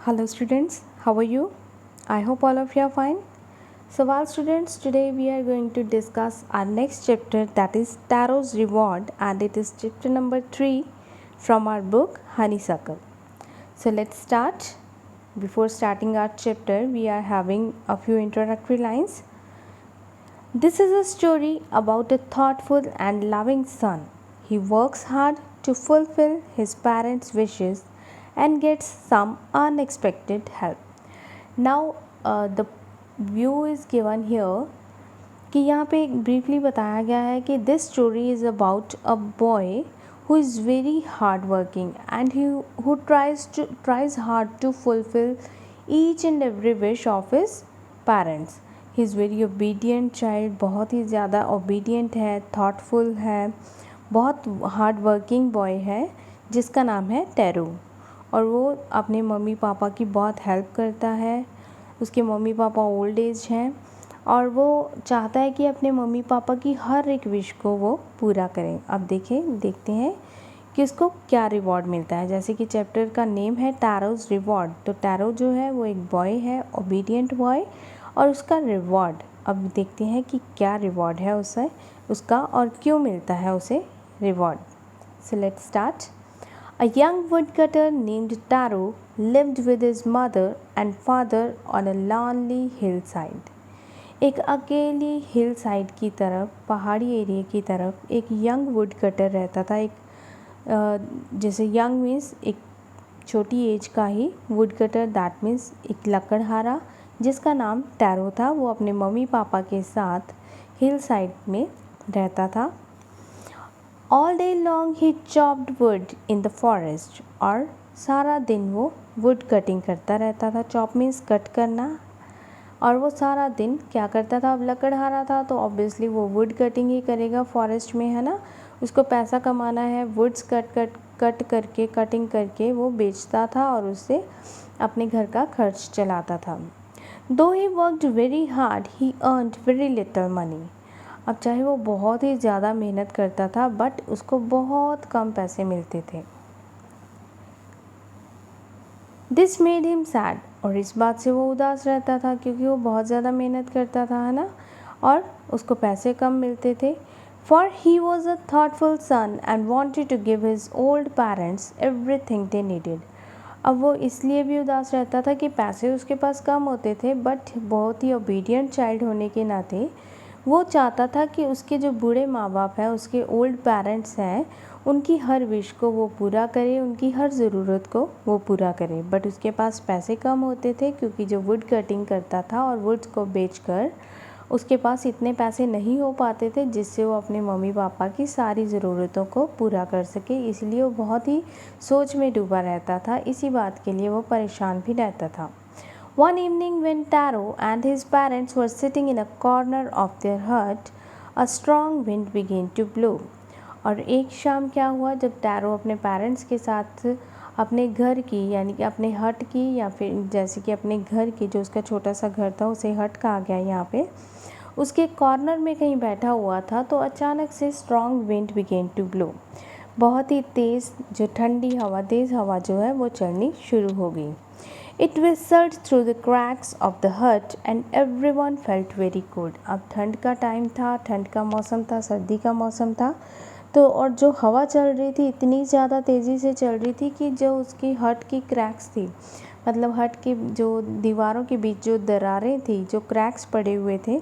Hello students, how are you? I hope all of you are fine. So well students, today we are going to discuss our next chapter, that is Tarot's Reward, and it is chapter number 3 from our book Honeysuckle. So let's start. Before starting our chapter, we are having a few introductory lines. This is a story about a thoughtful and loving son. He works hard to fulfill his parents' wishes and gets some unexpected help. Now the view is given here कि यहाँ पे एक briefly बताया गया है कि this story is about a boy who is very hardworking and who tries hard to fulfill each and every wish of his parents. He is very obedient child, बहुत ही ज़्यादा obedient है, thoughtful है, बहुत hard working boy है जिसका नाम है tarot, और वो अपने मम्मी पापा की बहुत हेल्प करता है. उसके मम्मी पापा ओल्ड एज हैं और वो चाहता है कि अपने मम्मी पापा की हर एक विश को वो पूरा करें. अब देखते हैं कि उसको क्या रिवॉर्ड मिलता है. जैसे कि चैप्टर का नेम है टैरोज़ रिवॉर्ड, तो टैरो जो है वो एक बॉय है, ओबीडियंट बॉय, और उसका रिवॉर्ड अब देखते हैं कि क्या रिवॉर्ड है उसका और क्यों मिलता है उसे reward. So let's start. A young woodcutter named Taro lived with his mother and father on a lonely hillside. एक अकेली हिल साइड की तरफ, पहाड़ी एरिया की तरफ एक यंग वुड कटर रहता था. जैसे यंग मीन्स एक छोटी एज का ही, वुड कटर दैट मीन्स एक लकड़हारा, जिसका नाम टैरो था. वो अपने मम्मी पापा के साथ हिल साइड में रहता था. All day long he chopped would in the forest, और सारा दिन वो वुड कटिंग करता रहता था. चॉप मीन्स कट करना, और वो सारा दिन क्या करता था, अब लकड़हारा था तो ऑब्वियसली वो वुड कटिंग ही करेगा फॉरेस्ट में, है ना. उसको पैसा कमाना है, वुड्स कटिंग करके वो बेचता था और उससे अपने घर का खर्च चलाता था. दो he worked very hard he earned very little money. अब चाहे वो बहुत ही ज़्यादा मेहनत करता था बट उसको बहुत कम पैसे मिलते थे. दिस मेड हिम सैड, और इस बात से वो उदास रहता था क्योंकि वो बहुत ज़्यादा मेहनत करता था, है ना, और उसको पैसे कम मिलते थे. For he was a thoughtful son and wanted to give his old parents everything they needed. अब वो इसलिए भी उदास रहता था कि पैसे उसके पास कम होते थे, बट बहुत ही ओबीडियंट चाइल्ड होने के नाते वो चाहता था कि उसके जो बूढ़े माँ बाप हैं, उसके ओल्ड पेरेंट्स हैं, उनकी हर विश को वो पूरा करे, उनकी हर ज़रूरत को वो पूरा करे. बट उसके पास पैसे कम होते थे क्योंकि जो वुड कटिंग करता था और वुड्स को बेचकर उसके पास इतने पैसे नहीं हो पाते थे जिससे वो अपने मम्मी पापा की सारी ज़रूरतों को पूरा कर सके. इसलिए वो बहुत ही सोच में डूबा रहता था. इसी बात के लिए वो परेशान भी रहता था. One evening when Taro and his parents were sitting in a corner of their hut, a strong wind began to blow. और एक शाम क्या हुआ, जब टैरो अपने पेरेंट्स के साथ अपने घर की, यानी कि अपने हट की, या फिर जैसे कि अपने घर की, जो उसका छोटा सा घर था उसे हट कहा गया यहाँ पे, उसके कॉर्नर में कहीं बैठा हुआ था, तो अचानक से strong wind began to blow. बहुत ही तेज़ जो ठंडी हवा, तेज़ हवा जो है वो चलनी शुरू हो गई. It whistled through the cracks of the hut and everyone felt very cold. अब ठंड का टाइम था, ठंड का मौसम था, सर्दी का मौसम था, तो और जो हवा चल रही थी इतनी ज़्यादा तेज़ी से चल रही थी कि जो उसकी हट की क्रैक्स थी, मतलब हट की जो दीवारों के बीच जो दरारें थी, जो क्रैक्स पड़े हुए थे,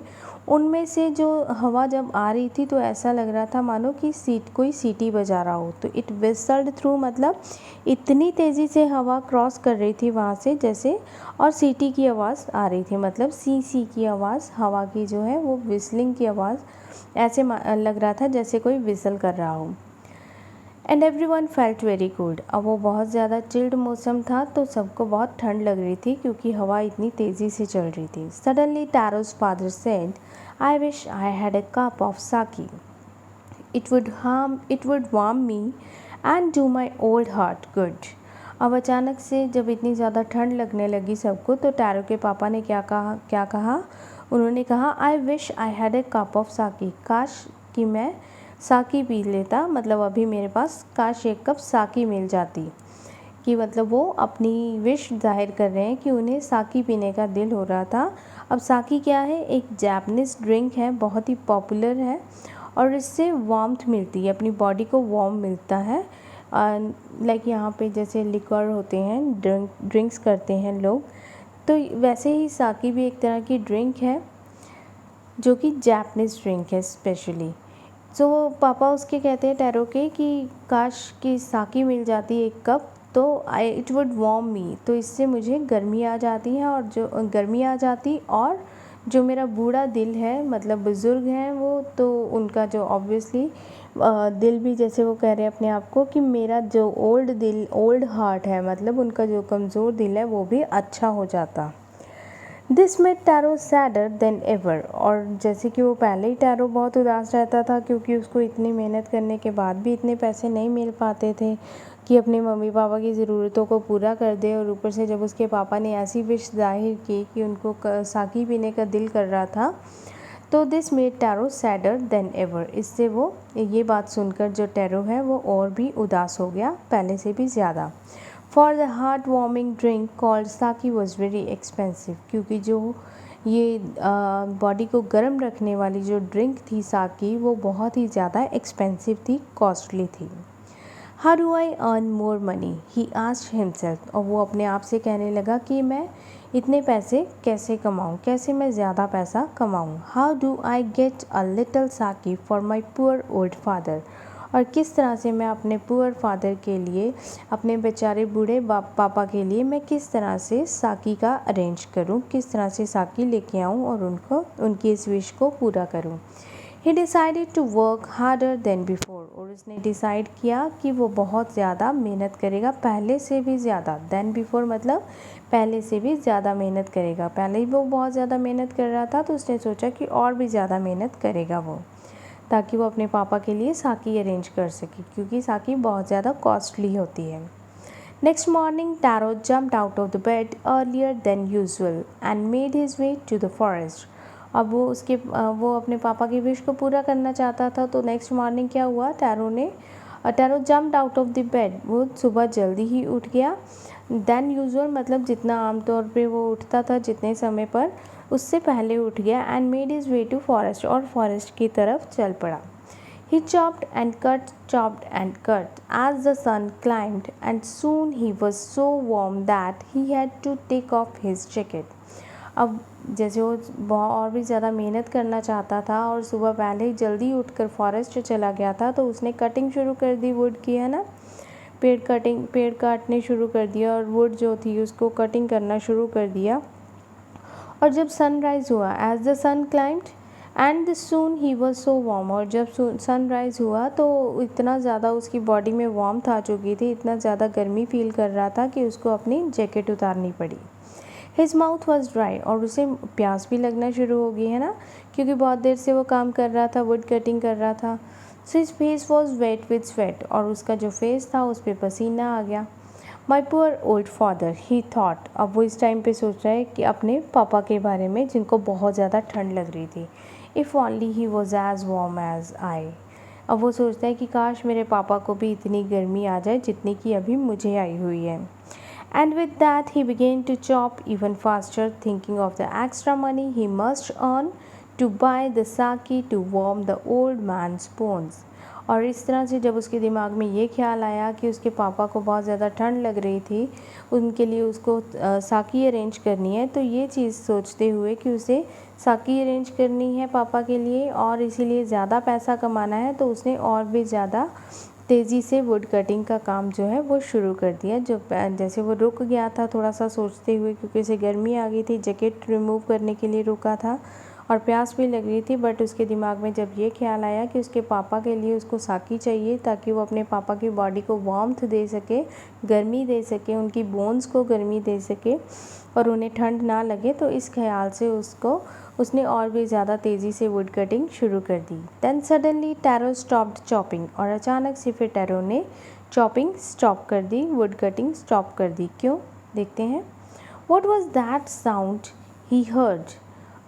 उनमें से जो हवा जब आ रही थी तो ऐसा लग रहा था मानो कि कोई सीटी बजा रहा हो. तो इट विस्ल्ड थ्रू मतलब इतनी तेज़ी से हवा क्रॉस कर रही थी वहाँ से जैसे, और सीटी की आवाज़ आ रही थी, मतलब सी की आवाज़, हवा की जो है वो विस्लिंग की आवाज़, ऐसे लग रहा था जैसे कोई विसल कर रहा हो. And every one felt very good. अब वो बहुत ज़्यादा चिल्ड मौसम था तो सबको बहुत ठंड लग रही थी क्योंकि हवा इतनी तेज़ी से चल रही थी. Suddenly Taro's father said, I wish I had a cup of sake. It would warm me and do my old heart good. अब अचानक से जब इतनी ज़्यादा ठंड लगने लगी सबको, तो टैरो के पापा ने क्या कहा, उन्होंने कहा, आई wish I had a cup of साकी. काश कि मैं साकी पी लेता, मतलब अभी मेरे पास काश एक कप साकी मिल जाती. कि मतलब वो अपनी विश ज़ाहिर कर रहे हैं कि उन्हें साकी पीने का दिल हो रहा था। अब साकी क्या है, एक जापानीज़ ड्रिंक है, बहुत ही पॉपुलर है और इससे वार्मथ मिलती है, अपनी बॉडी को वार्म मिलता है। लाइक यहाँ पे जैसे लिक्वर होते हैं, ड्रिंक्स करते हैं लोग, तो वैसे ही साकी भी एक तरह की ड्रिंक है जो कि जापानीज़ ड्रिंक है स्पेशली। सो पापा उसके कहते हैं टैरो के कि काश कि साकी मिल जाती एक कप तो इट वुड वार्म मी, तो इससे मुझे गर्मी आ जाती है, और जो गर्मी आ जाती, और जो मेरा बूढ़ा दिल है, मतलब बुज़ुर्ग हैं वो, तो उनका जो ऑब्वियसली दिल भी, जैसे वो कह रहे हैं अपने आप को कि मेरा जो ओल्ड हार्ट है, मतलब उनका जो कमज़ोर दिल है वो भी अच्छा हो जाता। This made tarot sadder then ever, और जैसे कि वो पहले ही टैरो बहुत उदास रहता था क्योंकि उसको इतनी मेहनत करने के बाद भी इतने पैसे नहीं मिल पाते थे कि अपने मम्मी पापा की ज़रूरतों को पूरा कर दे, और ऊपर से जब उसके पापा ने ऐसी विश जाहिर की कि उनको साकी पीने का दिल कर रहा था, तो this made tarot sadder then ever, इससे वो ये बात सुनकर जो टैरो है वो और भी उदास हो गया, पहले से भी ज़्यादा। For the heart warming drink called साकी वॉज वेरी एक्सपेंसिव, क्योंकि जो ये बॉडी को गर्म रखने वाली जो ड्रिंक थी साकी, वो बहुत ही ज़्यादा एक्सपेंसिव थी, कॉस्टली थी। How do I earn more money, he asked himself, और वो अपने आप से कहने लगा कि मैं इतने पैसे कैसे कमाऊँ, कैसे मैं ज़्यादा पैसा कमाऊँ। How do I get a little sake for my poor old father, और किस तरह से मैं अपने पुअर फादर के लिए, अपने बेचारे बूढ़े पापा के लिए मैं किस तरह से साकी का अरेंज करूं, किस तरह से साकी लेके आऊं और उनको उनकी इस विश को पूरा करूं। He decided to work harder than before, और उसने डिसाइड किया कि वो बहुत ज़्यादा मेहनत करेगा, पहले से भी ज़्यादा। देन बिफोर मतलब पहले से भी ज़्यादा मेहनत करेगा, पहले ही वो बहुत ज़्यादा मेहनत कर रहा था तो उसने सोचा कि और भी ज़्यादा मेहनत करेगा वो, ताकि वो अपने पापा के लिए साकी अरेंज कर सके, क्योंकि साकी बहुत ज़्यादा कॉस्टली होती है। Next morning Taro jumped out of the bed earlier than usual and made his way to the forest. अब वो अपने पापा की विश को पूरा करना चाहता था, तो नेक्स्ट मॉर्निंग क्या हुआ, tarot jumped out of the bed, वो सुबह जल्दी ही उठ गया। देन यूजुअल मतलब जितना आमतौर पे वो उठता था, जितने समय पर, उससे पहले उठ गया। And made his way to forest, और फॉरेस्ट की तरफ चल पड़ा। He chopped and cut, chopped and cut as the sun climbed, and soon he was so warm that he had to take off his jacket. अब जैसे वो और भी ज़्यादा मेहनत करना चाहता था और सुबह पहले ही जल्दी उठकर फॉरेस्ट चला गया था, तो उसने कटिंग शुरू कर दी वुड की, है ना, पेड़ काटने शुरू कर दिया, और वुड जो थी उसको कटिंग करना शुरू कर दिया। और जब सनराइज़ हुआ, as the sun climbed and soon he was so warm, और जब सनराइज़ हुआ तो इतना ज़्यादा उसकी बॉडी में वार्मथ आ चुकी थी, इतना ज़्यादा गर्मी फील कर रहा था कि उसको अपनी जैकेट उतारनी पड़ी। हिज माउथ वॉज ड्राई, और उसे प्यास भी लगना शुरू हो गई, है ना, क्योंकि बहुत देर से वो काम कर रहा था, वुड कटिंग कर रहा था। So his face was wet with sweat, और उसका जो फेस था उस पर पसीना आ गया। माई पुअर ओल्ड फादर, ही थॉट, अब वो इस टाइम पे सोच रहा है कि अपने पापा के बारे में, जिनको बहुत ज़्यादा ठंड लग रही थी। If only he was as warm as I, अब वो सोचता है कि काश मेरे पापा को भी इतनी गर्मी आ जाए जितनी कि अभी मुझे आई हुई है। And with that he began to chop even faster, thinking of the extra money he must earn to buy the sake to warm the old man's bones. और इस तरह से जब उसके दिमाग में ये ख्याल आया कि उसके पापा को बहुत ज़्यादा ठंड लग रही थी, उनके लिए उसको साकी अरेंज करनी है, तो ये चीज़ सोचते हुए कि उसे साकी अरेंज करनी है पापा के लिए और इसीलिए ज़्यादा पैसा कमाना है, तो उसने और भी ज़्यादा तेज़ी से वुड कटिंग का काम जो है वो शुरू कर दिया। जो जैसे वो रुक गया था थोड़ा सा सोचते हुए, क्योंकि उसे गर्मी आ गई थी, जैकेट रिमूव करने के लिए रुका था और प्यास भी लग रही थी, बट उसके दिमाग में जब ये ख्याल आया कि उसके पापा के लिए उसको साकी चाहिए ताकि वो अपने पापा की बॉडी को वार्मथ दे सके, गर्मी दे सके, उनकी बोन्स को गर्मी दे सके और उन्हें ठंड ना लगे, तो इस ख्याल से उसने और भी ज़्यादा तेज़ी से वुड कटिंग शुरू कर दी। Then suddenly Taro stopped chopping, और अचानक से फिर टैरो ने चॉपिंग स्टॉप कर दी, वुड कटिंग स्टॉप कर दी। क्यों, देखते हैं। What was that sound he heard,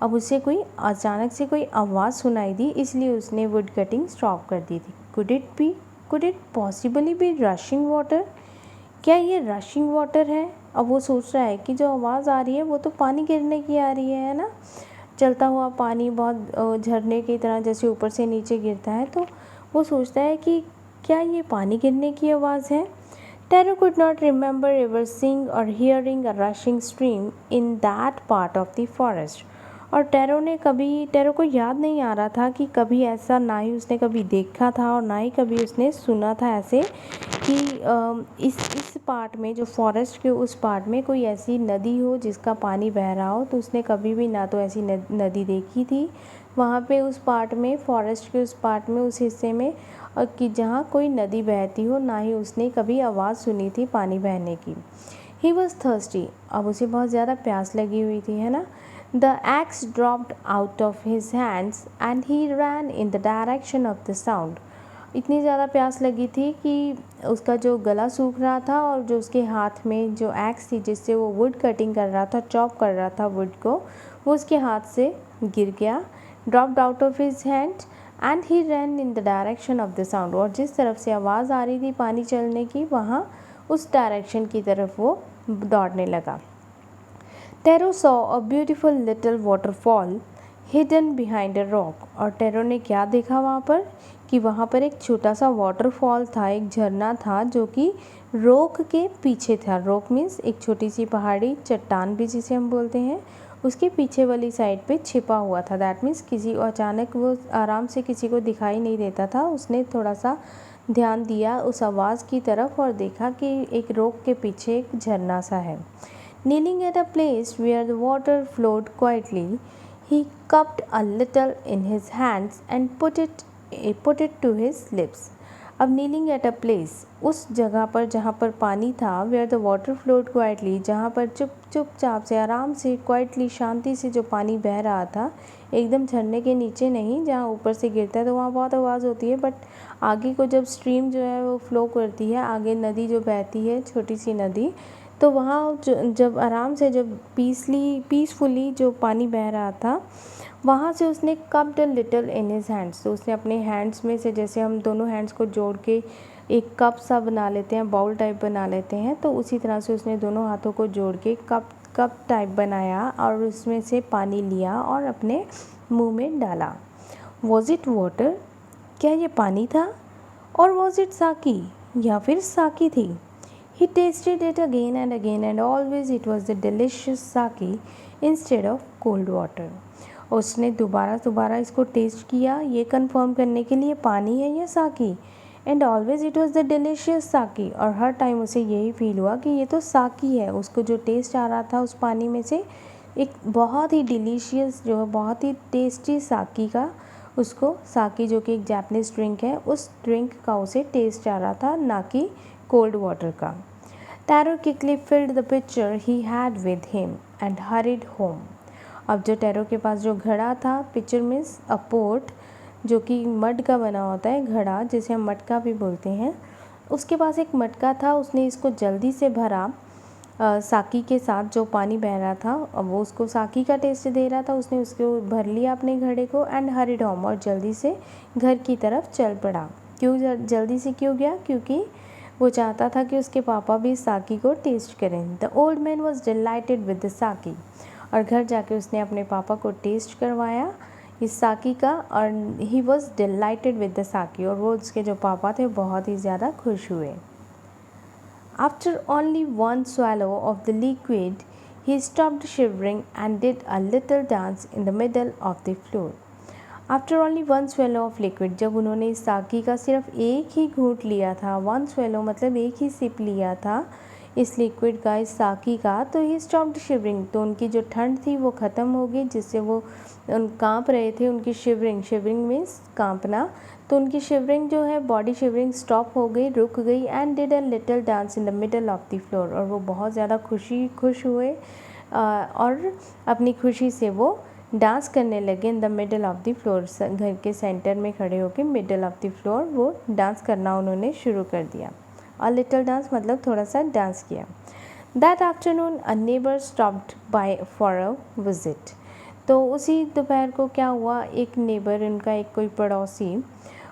अब उसे अचानक से कोई आवाज़ सुनाई दी, इसलिए उसने वुड कटिंग स्टॉप कर दी थी। Could it possibly be rushing water, क्या ये रशिंग वाटर है? अब वो सोच रहा है कि जो आवाज़ आ रही है वो तो पानी गिरने की आ रही है ना, चलता हुआ पानी बहुत झरने की तरह जैसे ऊपर से नीचे गिरता है। तो वो सोचता है कि क्या ये पानी गिरने की आवाज़ है? Taro could not remember ever seeing or hearing a rushing stream in that part of the forest. और टैरो को याद नहीं आ रहा था कि कभी ऐसा, ना ही उसने कभी देखा था और ना ही कभी उसने सुना था ऐसे कि इस पार्ट में, जो फॉरेस्ट के उस पार्ट में कोई ऐसी नदी हो जिसका पानी बह रहा हो। तो उसने कभी भी ना तो ऐसी नदी देखी थी वहाँ पे उस पार्ट में, फॉरेस्ट के उस पार्ट में, उस हिस्से में, कि जहाँ कोई नदी बहती हो, ना ही उसने कभी आवाज़ सुनी थी पानी बहने की। ही वॉज थर्स्टी, अब उसे बहुत ज़्यादा प्यास लगी हुई थी, है ना। The axe dropped out of his hands and he ran in the direction of the sound. इतनी ज़्यादा प्यास लगी थी कि उसका जो गला सूख रहा था और जो उसके हाथ में जो एक्स थी जिससे वो वुड कटिंग कर रहा था, चॉप कर रहा था वुड को, वो उसके हाथ से गिर गया। Dropped out of his hand and he ran in the direction of the sound. और जिस तरफ से आवाज़ आ रही थी पानी चलने की, वहाँ उस डायरेक्शन की तरफ वो दौड़ने लगा। Tarot saw a beautiful little waterfall hidden behind a rock. और टेरो ने क्या देखा वहाँ पर, कि वहाँ पर एक छोटा सा वाटरफॉल था, एक झरना था जो कि रॉक के पीछे था। रॉक मीन्स एक छोटी सी पहाड़ी चट्टान भी जिसे हम बोलते हैं, उसके पीछे वाली साइड पे छिपा हुआ था। दैट मीन्स किसी अचानक वो आराम से किसी को दिखाई नहीं देता था। उसने थोड़ा सा ध्यान दिया उस आवाज़ की तरफ और देखा कि एक रॉक के पीछे एक झरना सा है। Kneeling at a place where the water flowed quietly, he cupped a little in his hands and put it to his lips. अब नीलिंग एट अ प्लेस, उस जगह पर जहाँ पर पानी था, where the water flowed quietly, जहाँ पर चुपचाप से, आराम से, क्वाइटली, शांति से जो पानी बह रहा था, एकदम झरने के नीचे नहीं, जहाँ ऊपर से गिरता है तो वहाँ बहुत आवाज़ होती है, बट आगे को जब स्ट्रीम जो है वो फ्लो करती है, आगे नदी जो बहती है, छोटी सी नदी, तो वहाँ जब आराम से, जब पीसफुली जो पानी बह रहा था, वहाँ से उसने कप्ड लिटिल इन हिज हैंड्स। तो उसने अपने हैंड्स में से, जैसे हम दोनों हैंड्स को जोड़ के एक कप सा बना लेते हैं, बाउल टाइप बना लेते हैं, तो उसी तरह से उसने दोनों हाथों को जोड़ के कप टाइप बनाया और उसमें से पानी लिया और अपने मुंह में डाला। Was it water? क्या ये पानी था? और वॉज इट साकी? या फिर साकी थी? He tasted it again and always it was the delicious sake instead of cold water. उसने दोबारा इसको टेस्ट किया, ये कंफर्म करने के लिए पानी है या साकी, and always it was the delicious साकी। और हर टाइम उसे यही फील हुआ कि ये तो साकी है। उसको जो टेस्ट आ रहा था उस पानी में से, एक बहुत ही डिलीशियस, जो है बहुत ही टेस्टी साकी का, उसको साकी जो कि एक जापानीज ड्रिंक है, उस ड्रिंक का उसे टेस्ट आ रहा था, ना कि कोल्ड वाटर का। Taro quickly filled the pitcher he had with him and hurried home. अब जो टैरो के पास जो घड़ा था, पिक्चर मीन्स अ पोट, जो कि मड का बना होता है, घड़ा जिसे हम मटका भी बोलते हैं, उसके पास एक मटका था। उसने इसको जल्दी से भरा साकी के साथ, जो पानी बह रहा था। अब वो उसको साकी का टेस्ट दे रहा था, उसने उसको भर लिया अपने घड़े को, एंड हरिड होम, और जल्दी से घर की तरफ चल पड़ा। क्यों जल्दी से क्यों गया? क्योंकि वो चाहता था कि उसके पापा भी साकी को टेस्ट करें। The old man was dilated with the sake. और घर जाके उसने अपने पापा को टेस्ट करवाया इस साकी का, और he was dilated with the sake, और वो उसके जो पापा थे बहुत ही ज़्यादा खुश हुए। After only one swallow of the liquid he stopped shivering and did a little dance in the middle of the floor. After only one swallow of liquid, जब उन्होंने इस साकी का सिर्फ एक ही घूंट लिया था, वन swallow मतलब एक ही सिप लिया था इस लिक्विड का, इस साकी का, तो ही स्टॉप्ड शिवरिंग, तो उनकी जो ठंड थी वो ख़त्म हो गई, जिससे वो कांप रहे थे। उनकी शिवरिंग मीन्स कांपना, तो उनकी शिवरिंग जो है, बॉडी शिवरिंग स्टॉप हो गई, रुक गई। And did a little dance in the middle of the floor, और वो बहुत ज़्यादा खुश हुए और अपनी खुशी से वो डांस करने लगे in the middle of the floor. घर के सेंटर में खड़े होकर मिडल ऑफ द फ्लोर वो डांस करना उन्होंने शुरू कर दिया। और लिटिल डांस मतलब थोड़ा सा डांस किया। That afternoon a neighbour stopped bye for a visit. तो उसी दोपहर को क्या हुआ, एक नेबर, उनका एक कोई पड़ोसी,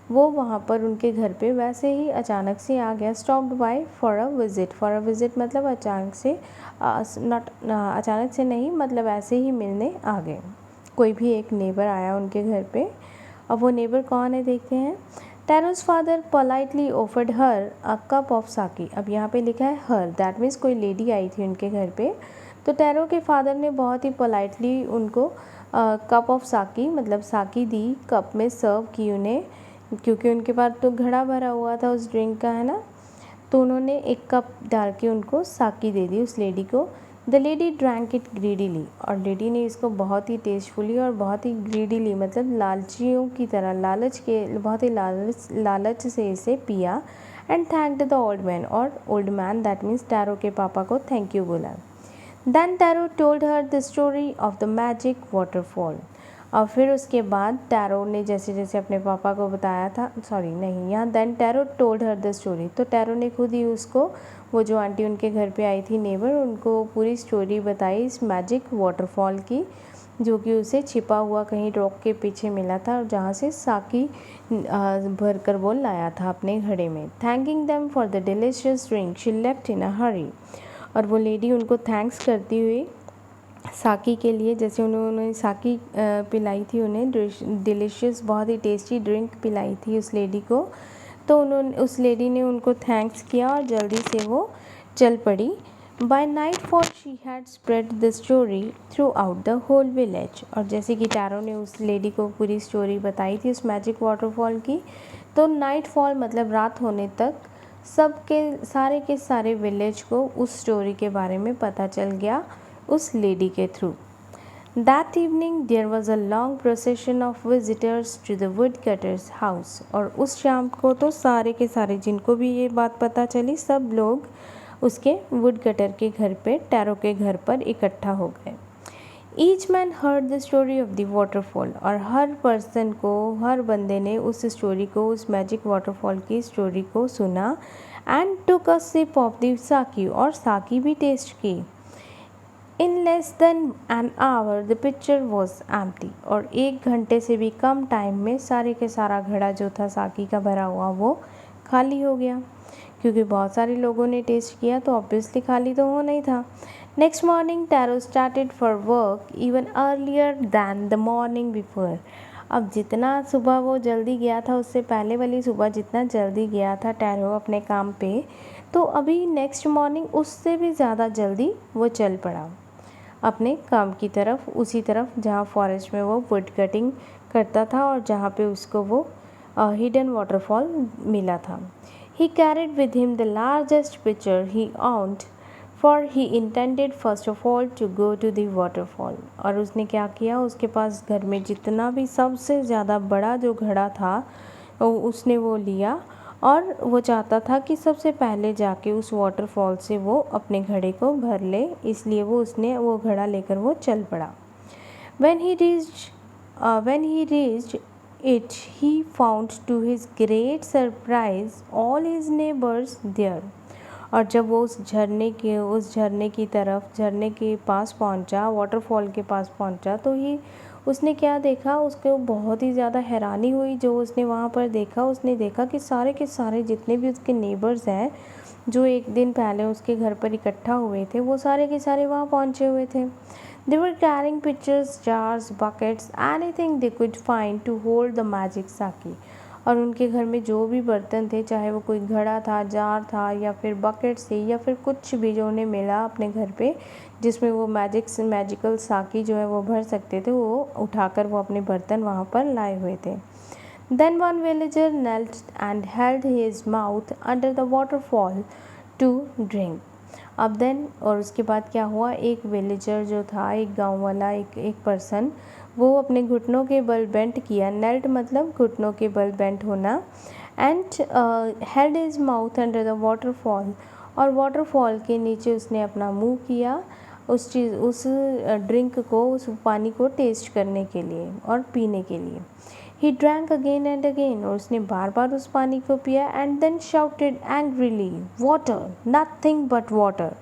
वो वहाँ पर उनके घर पे वैसे ही अचानक से आ गया। Stopped bye for a visit मतलब अचानक से नॉट अचानक से नहीं, मतलब ऐसे ही मिलने आ गए। कोई भी एक नेबर आया उनके घर पे। अब वो नेबर कौन है देखते हैं। Taro's father politely offered her a cup of sake. अब यहाँ पे लिखा है हर, दैट मीन्स कोई लेडी आई थी उनके घर पे। तो टैरो के फादर ने बहुत ही पोलाइटली उनको कप ऑफ साकी मतलब साकी दी, कप में सर्व की उन्हें, क्योंकि उनके पास तो घड़ा भरा हुआ था उस ड्रिंक का, है ना। तो उन्होंने एक कप डाल के उनको साकी दे दी उस लेडी को। The lady drank it greedily, और लेडी ने इसको बहुत ही टेस्टफुली और बहुत ही ग्रीडीली मतलब लालचियों की तरह, बहुत ही लालच से इसे पिया। And thanked the old man, और old man that means Taro के पापा को थैंक यू बोला। Then Taro told her the story of the magic waterfall. और फिर उसके बाद टैरो ने जैसे जैसे अपने पापा को बताया था, सॉरी नहीं, यहाँ then Taro told her the story, तो टैरो ने खुद ही उसको, वो जो आंटी उनके घर पे आई थी नेबर, उनको पूरी स्टोरी बताई इस मैजिक वाटरफॉल की, जो कि उसे छिपा हुआ कहीं रॉक के पीछे मिला था और जहाँ से साकी भर कर वो लाया था अपने घड़े में। Thanking them for the delicious drink she left in a hurry. और वो लेडी उनको थैंक्स करती हुई साकी के लिए, जैसे उन्होंने साकी पिलाई थी उन्हें, डिलीशियस बहुत ही टेस्टी ड्रिंक पिलाई थी उस लेडी को, तो उस लेडी ने उनको थैंक्स किया और जल्दी से वो चल पड़ी। By nightfall she had spread the story throughout the whole village. और जैसे कि टैरो ने उस लेडी को पूरी स्टोरी बताई थी उस मैजिक वाटरफॉल की, तो नाइट फॉल मतलब रात होने तक के सारे विलेज को उस स्टोरी के बारे में पता चल गया उस लेडी के थ्रू। That evening there was a long procession of visitors to the woodcutter's house. और उस शाम को तो सारे के सारे जिनको भी ये बात पता चली, सब लोग उसके वुड कटर के घर पे, टैरो के घर पर इकट्ठा हो गए। Each man heard the story of the waterfall. और हर पर्सन को, हर बंदे ने उस स्टोरी को, उस मैजिक वाटरफॉल की स्टोरी को सुना। And took a sip of the sake, और साकी भी टेस्ट की। In less than an hour the pitcher was empty. और 1 घंटे से भी कम टाइम में सारे के सारा घड़ा जो था साकी का भरा हुआ वो खाली हो गया, क्योंकि बहुत सारे लोगों ने टेस्ट किया तो ऑब्वियसली खाली तो होना ही था। Next morning Taro started for work even earlier than the morning before. अब जितना सुबह वो जल्दी गया था, उससे पहले वाली सुबह जितना जल्दी गया था टैरो अपने काम पे, तो अभी नेक्स्ट मॉर्निंग उससे भी ज़्यादा जल्दी वो चल पड़ा अपने काम की तरफ, उसी तरफ जहाँ फॉरेस्ट में वो वुड कटिंग करता था और जहाँ पे उसको वो हिडन वाटरफॉल मिला था। He carried with him the largest pitcher he owned, for he intended first of all to go to the waterfall. और उसने क्या किया, उसके पास घर में जितना भी सबसे ज़्यादा बड़ा जो घड़ा था उसने वो लिया, और वो चाहता था कि सबसे पहले जाके उस वाटरफॉल से वो अपने घड़े को भर ले, इसलिए उसने वो घड़ा लेकर वो चल पड़ा। When he reached it, he found to his great surprise all his neighbors there. और जब वो उस झरने के पास पहुंचा, वाटरफॉल के पास पहुंचा, तो उसने क्या देखा, उसको बहुत ही ज़्यादा हैरानी हुई जो उसने वहाँ पर देखा। उसने देखा कि सारे के सारे जितने भी उसके नेबर्स हैं जो एक दिन पहले उसके घर पर इकट्ठा हुए थे, वो सारे के सारे वहाँ पहुँचे हुए थे। They were carrying pitchers, jars, buckets, anything they could find to hold the magic sake. और उनके घर में जो भी बर्तन थे, चाहे वो कोई घड़ा था, जार था, या फिर बकेट्स थे, या फिर कुछ भी जो उन्हें मिला अपने घर पे जिसमें वो मैजिकल साकी जो है वो भर सकते थे, वो उठाकर वो अपने बर्तन वहाँ पर लाए हुए थे। Then one villager knelt and held his mouth under the waterfall to drink. अब देन, और उसके बाद क्या हुआ, एक विलेजर जो था, एक गांव वाला, एक पर्सन, वो अपने घुटनों के बल बेंट किया। नेल्ट मतलब घुटनों के बल बेंट होना। And held his mouth under the waterfall, और वाटरफॉल के नीचे उसने अपना मुंह किया उस ड्रिंक को, उस पानी को टेस्ट करने के लिए और पीने के लिए। He drank again and again, और उसने बार बार उस पानी को पिया। And then shouted angrily, water, nothing but water.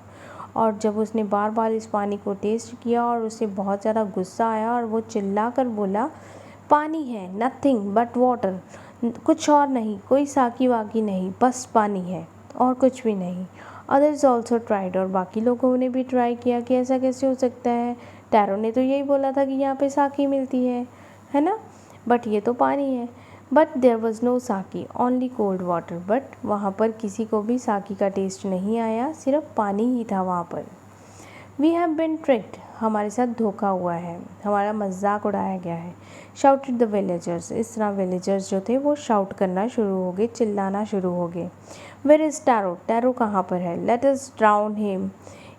और जब उसने बार बार इस पानी को टेस्ट किया और उसे बहुत ज़्यादा गुस्सा आया और वो चिल्ला कर बोला, पानी है, नथिंग बट वाटर, कुछ और नहीं, कोई साकी वाकी नहीं, बस पानी है और कुछ भी नहीं। अदर्स ऑल्सो ट्राइड, और बाकी लोगों ने भी ट्राई किया कि ऐसा कैसे हो सकता है, टैरो ने तो यही बोला था कि यहाँ पे साकी मिलती है ना, बट ये तो पानी है। बट देयर वॉज नो साकी, ओनली कोल्ड वाटर, बट वहाँ पर किसी को भी साकी का टेस्ट नहीं आया, सिर्फ पानी ही था वहाँ पर। वी हैव बिन ट्रिक्ड, हमारे साथ धोखा हुआ है, हमारा मजाक उड़ाया गया है। शाउटेड द विलेजर्स, इस तरह विलेजर्स जो थे वो शाउट करना शुरू हो गए, चिल्लाना शुरू हो गए। वेयर इज़ टैरो, टैरो कहाँ पर है। Let us drown him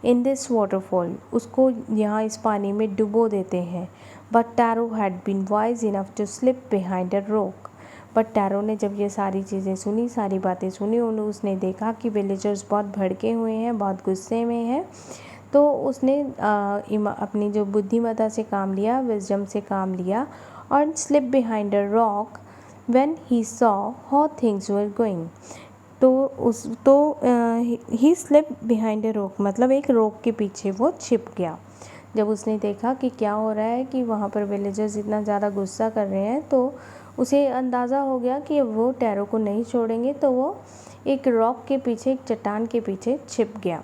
in this waterfall, उसको यहाँ इस पानी में डुबो देते हैं। But Taro had been wise enough to slip behind a rock, but Taro ने जब ये सारी चीज़ें सुनी, सारी बातें सुनी, उसने देखा कि विलेजर्स बहुत भड़के हुए हैं, बहुत गुस्से में हैं, तो उसने अपनी जो बुद्धिमत्ता से काम लिया, विजडम से काम लिया, और slip behind a rock when he saw how things were going, he slip behind a rock, मतलब एक रॉक के पीछे वो छिप गया। जब उसने देखा कि क्या हो रहा है, कि वहाँ पर विलेजर्स इतना ज़्यादा गुस्सा कर रहे हैं, तो उसे अंदाज़ा हो गया कि वो टैरो को नहीं छोड़ेंगे, तो वो एक रॉक के पीछे, एक चट्टान के पीछे छिप गया।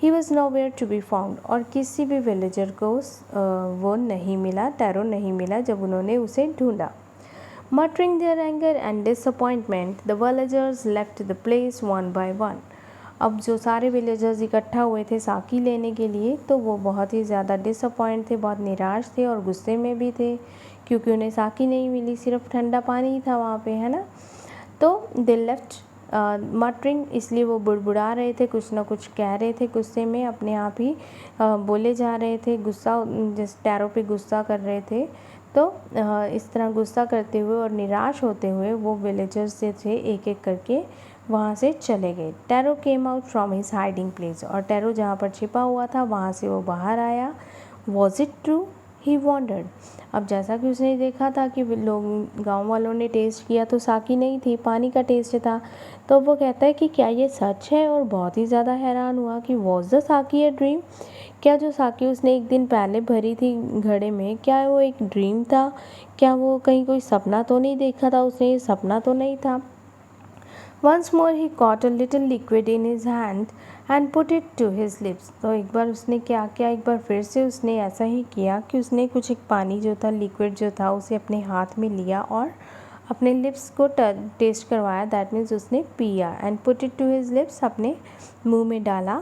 He was nowhere to be found, और किसी भी विलेजर को वो नहीं मिला, टैरो नहीं मिला जब उन्होंने उसे ढूंढा। Muttering their anger and disappointment, the villagers left the place one by one. अब जो सारे विलेजर्स इकट्ठा हुए थे साकी लेने के लिए, तो वो बहुत ही ज़्यादा डिसअपॉइंट थे, बहुत निराश थे और गुस्से में भी थे, क्योंकि उन्हें साकी नहीं मिली, सिर्फ ठंडा पानी ही था वहाँ पे, है ना। तो दे लेफ्ट मटरिंग, इसलिए वो बुड़बुड़ा रहे थे, कुछ ना कुछ कह रहे थे गुस्से में, अपने आप ही बोले जा रहे थे, गुस्सा, जिस टैरो पे गुस्सा कर रहे थे। तो इस तरह गुस्सा करते हुए और निराश होते हुए वो विलेजर्स से थे एक एक करके वहाँ से चले गए। Tarot came out from his hiding place, और टैरो जहाँ पर छिपा हुआ था वहाँ से वो बाहर आया। Was it true, he wandered. अब जैसा कि उसने देखा था कि लोग, गांव वालों ने टेस्ट किया तो साकी नहीं थी, पानी का टेस्ट था, तो वो कहता है कि क्या ये सच है, और बहुत ही ज़्यादा हैरान हुआ कि वॉज द साकी ए ड्रीम, क्या जो साकी उसने एक दिन पहले भरी थी घड़े में, क्या वो एक ड्रीम था, क्या वो कहीं कोई सपना तो नहीं देखा था उसने, ये सपना तो नहीं था। Once more he caught a little liquid in his hand and put it to his lips. तो एक बार उसने क्या किया, एक बार फिर से उसने ऐसा ही किया कि उसने कुछ एक पानी जो था, लिक्विड जो था, उसे अपने हाथ में लिया और अपने लिप्स को टेस्ट करवाया। दैट मीन्स उसने पिया। And put it to his lips, अपने मुंह में डाला।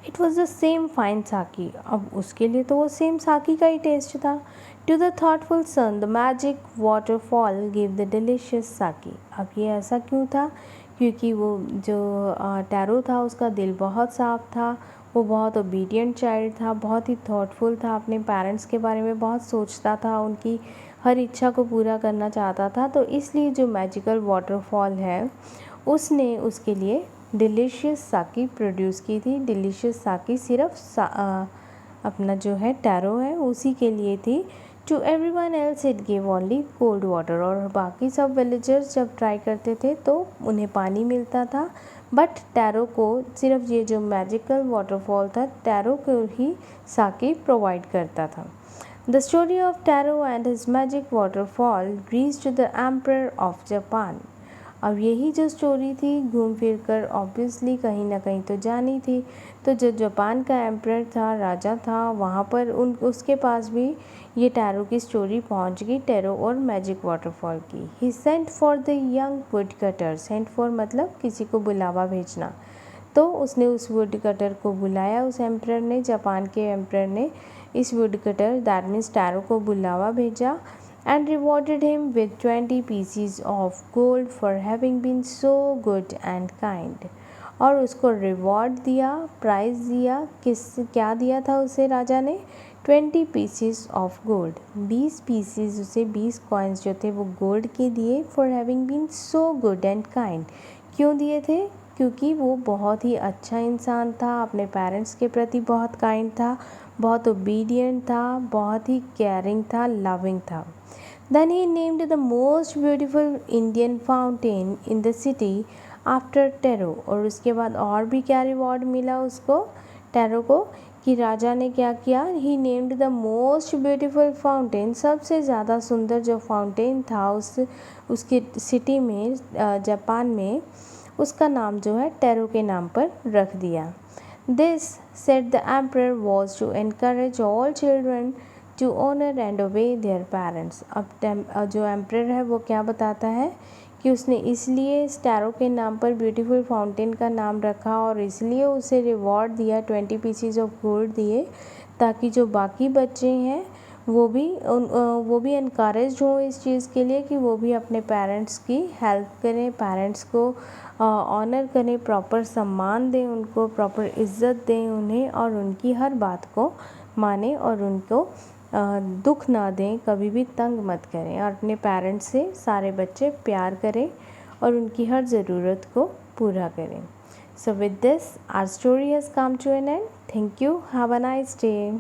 It was the same fine sake, अब उसके लिए तो वो सेम साकी का ही टेस्ट था। To the thoughtful son the magic waterfall give the delicious sake. अब ये ऐसा क्यों था, क्योंकि वो जो टैरो था उसका दिल बहुत साफ था, वो बहुत ओबीडियंट चाइल्ड था, बहुत ही थॉटफुल था, अपने पेरेंट्स के बारे में बहुत सोचता था, उनकी हर इच्छा को पूरा करना चाहता था। तो इसलिए जो मैजिकल वाटरफॉल है उसने उसके लिए डिलीशियस साकी प्रोड्यूस की थी। डिलीशियस साकी सिर्फ अपना जो है टैरो है उसी के लिए थी। To everyone else it give only cold water, और बाकी सब विलेजर्स जब ट्राई करते थे तो उन्हें पानी मिलता था, बट टैरो को सिर्फ ये जो मैजिकल वाटरफॉल था, टैरो को ही साकी प्रोवाइड करता था। The story of tarot and his magic waterfall reached the emperor of Japan. अब यही जो स्टोरी थी घूम फिर कर ऑब्वियसली कहीं ना कहीं तो जानी थी, तो जो जापान का एम्परर था, राजा था, वहाँ पर उसके पास भी ये टैरो की स्टोरी पहुँच गई, टैरो और मैजिक वाटरफॉल की। He sent for the young wood cutter, sent for मतलब किसी को बुलावा भेजना, तो उसने उस वुड कटर को बुलाया, उस एम्परर ने, जापान के एम्परर ने इस would cutter that means tarot को बुलावा भेजा। And rewarded him with 20 pieces of gold for having been so good and kind. और उसको रिवॉर्ड दिया, प्राइज़ दिया, क्या दिया था उसे राजा ने, 20 पीसीज ऑफ गोल्ड, 20 पीसीज, उसे 20 कॉइन्स जो थे वो गोल्ड के दिए। For having been so good and kind, क्यों दिए थे, क्योंकि वो बहुत ही अच्छा इंसान था, अपने पेरेंट्स के प्रति बहुत काइंड था, बहुत ओबीडियंट था, बहुत ही केयरिंग था, लविंग था। Then he named the most beautiful Indian fountain in the city after tarot, और उसके बाद और भी क्या रिवॉर्ड मिला उसको, टैरो को, कि राजा ने क्या किया, he named the most beautiful fountain, सबसे ज़्यादा सुंदर जो फाउंटेन था उसके सिटी में, जापान में, उसका नाम जो है टैरो के नाम पर रख दिया। This set the emperor was to encourage all children to honour and obey their parents. अब जो एम्परर है वो क्या बताता है कि उसने इसलिए टैरो के नाम पर ब्यूटीफुल फाउंटेन का नाम रखा और इसलिए उसे रिवॉर्ड दिया, 20 पीसीज ऑफ गोल्ड दिए, ताकि जो बाकी बच्चे हैं वो भी इनकरेज हों इस चीज़ के लिए कि वो भी अपने पेरेंट्स की हेल्प करें, पेरेंट्स को ऑनर करें, प्रॉपर सम्मान दें, उनको प्रॉपर इज़्ज़त दें उन्हें, और उनकी हर बात को माने और उनको दुख ना दें, कभी भी तंग मत करें, और अपने पेरेंट्स से सारे बच्चे प्यार करें और उनकी हर ज़रूरत को पूरा करें। So with this, our story has come to an end. Thank you. Have a nice day.